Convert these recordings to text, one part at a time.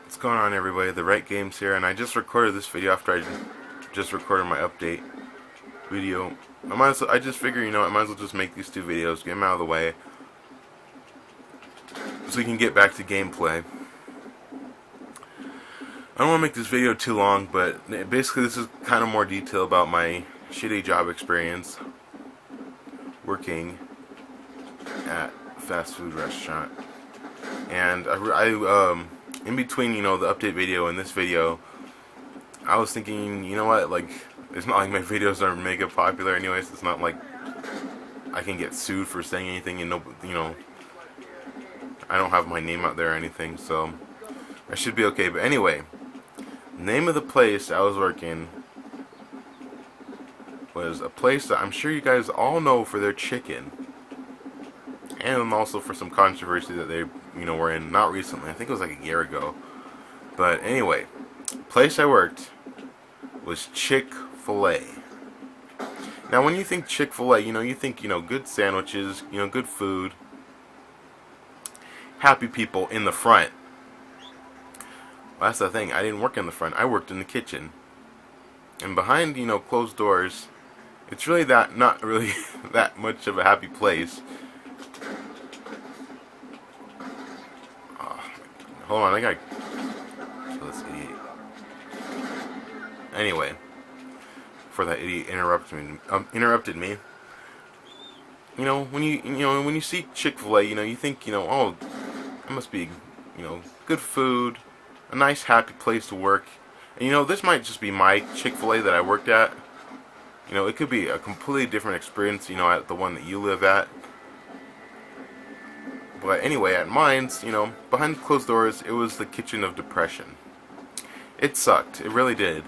What's going on, everybody? TheWriteGames here, and I just recorded this video after I just recorded my update video. I just figure, I might as well just make these two videos, get them out of the way, so we can get back to gameplay. I don't want to make this video too long, but basically this is kind of more detail about my shitty job experience working at a fast food restaurant. And in between, the update video and this video, I was thinking, you know what, like, it's not like my videos are mega popular anyways. It's not like I can get sued for saying anything, and I don't have my name out there or anything, so I should be okay. But anyway, the name of the place I was working was a place that I'm sure you guys all know for their chicken, and also for some controversy that they, were in not recently. I think it was like a year ago. But anyway, the place I worked was Chick Fil A. Now, when you think Chick Fil A, you think, good sandwiches, good food, happy people in the front. Well, that's the thing. I didn't work in the front. I worked in the kitchen. And behind, closed doors, it's really not really that much of a happy place. Hold on, I gotta kill this idiot. Anyway, before that idiot interrupted me. When you see Chick Fil A, you think, oh, it must be, good food, a nice, happy place to work. And this might just be my Chick Fil A that I worked at. It could be a completely different experience, at the one that you live at. But anyway, at mine's, behind closed doors, it was the kitchen of depression. It sucked. It really did.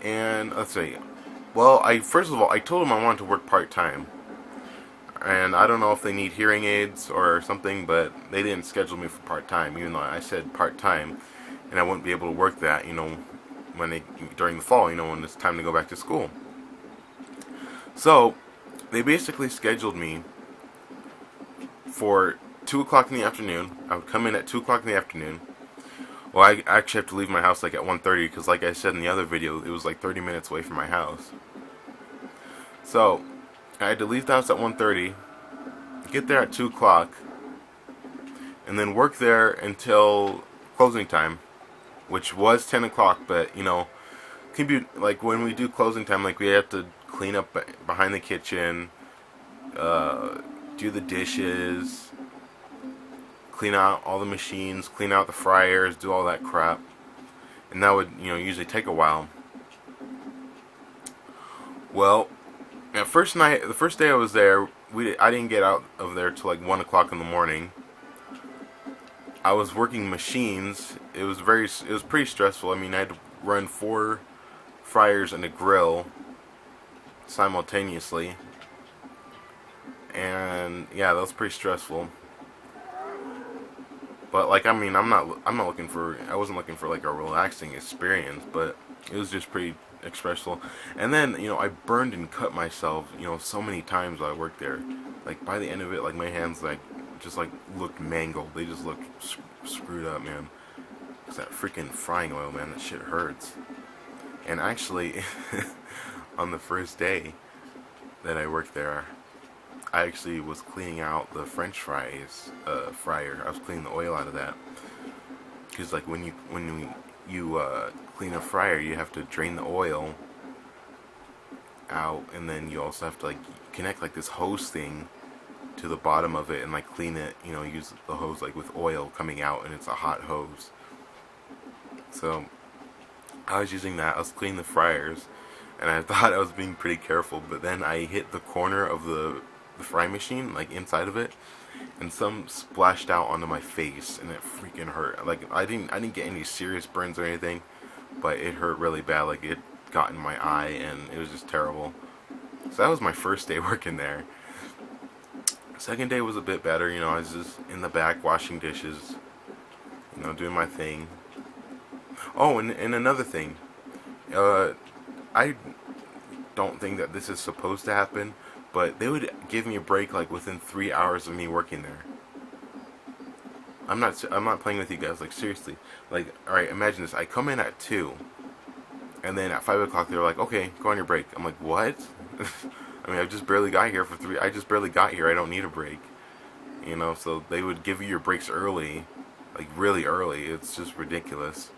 And let's see. Well, first of all, I told them I wanted to work part-time. And I don't know if they need hearing aids or something, but they didn't schedule me for part-time, even though I said part-time, and I wouldn't be able to work that, during the fall, when it's time to go back to school. So, they basically scheduled me for 2 o'clock in the afternoon. I would come in at 2 o'clock in the afternoon. Well, I actually have to leave my house like at 1:30, because like I said in the other video, it was like 30 minutes away from my house. So, I had to leave the house at 1:30, get there at 2 o'clock, and then work there until closing time, which was 10 o'clock, but, can be, like, when we do closing time, like, we have to clean up behind the kitchen, do the dishes, clean out all the machines, clean out the fryers, do all that crap. And that would, usually take a while. Well, the first day I was there, I didn't get out of there till like 1 o'clock in the morning. I was working machines. It was pretty stressful. I mean, I had to run 4 fryers and a grill simultaneously. And yeah, that was pretty stressful. But like, I mean, I wasn't looking for like a relaxing experience, but it was just pretty stressful. And then, I burned and cut myself, so many times while I worked there. Like, by the end of it, like, my hands, like, just, like, looked mangled. They just looked screwed up, man. It's that freaking frying oil, man. That shit hurts. And actually, on the first day that I worked there, I actually was cleaning out the French fries fryer. I was cleaning the oil out of that. Because, like, when you clean a fryer, you have to drain the oil out, and then you also have to, like, connect, like, this hose thing to the bottom of it and, like, clean it, use the hose, like, with oil coming out, and it's a hot hose. So, I was using that. I was cleaning the fryers, and I thought I was being pretty careful, but then I hit the corner of the fry machine, like, inside of it, and some splashed out onto my face, and it freaking hurt. Like, I didn't get any serious burns or anything, but it hurt really bad. Like, it got in my eye, and it was just terrible. So that was my first day working there. Second day was a bit better. I was just in the back washing dishes, doing my thing. Oh, and another thing, I don't think that this is supposed to happen, but they would give me a break like within 3 hours of me working there. I'm not playing with you guys. Like seriously. Like all right, imagine this. I come in at 2, and then at 5 o'clock they're like, okay, go on your break. I'm like, what? I mean, I just barely got here for 3. I just barely got here. I don't need a break. You know, so they would give you your breaks early, like really early. It's just ridiculous.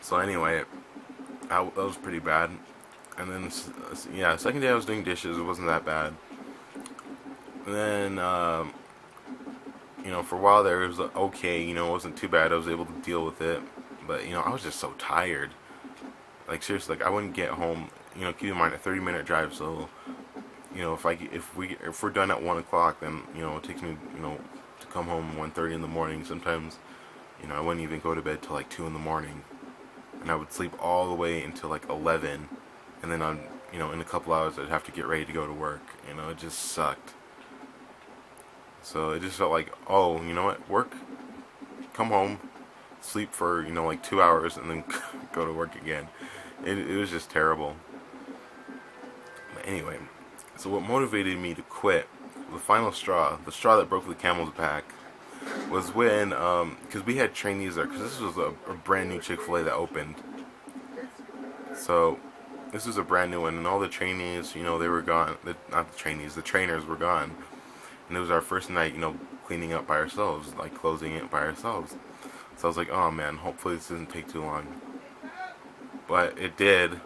So anyway, that was pretty bad. And then yeah, second day I was doing dishes. It wasn't that bad. And then you know, for a while there it was okay. You know, it wasn't too bad. I was able to deal with it. But you know, I was just so tired. Like seriously, like I wouldn't get home. You know, keep in mind a 30-minute drive. So you know, if we're done at 1 o'clock, then you know it takes me to come home 1:30 in the morning. Sometimes you know I wouldn't even go to bed till like 2 in the morning, and I would sleep all the way until like 11, and then on in a couple hours I'd have to get ready to go to work. You know, it just sucked. So it just felt like, oh, you know what, work, come home, sleep for like 2 hours, and then go to work again. It was just terrible. But anyway, so what motivated me to quit, the final straw, the straw that broke the camel's back, was when, because we had trainees there, because this was a brand new Chick Fil A that opened. So this was a brand new one, and all the trainees, they were gone. Not the trainees, the trainers were gone, and it was our first night, cleaning up by ourselves, like closing it by ourselves. So I was like, oh man, hopefully this doesn't take too long. But it did.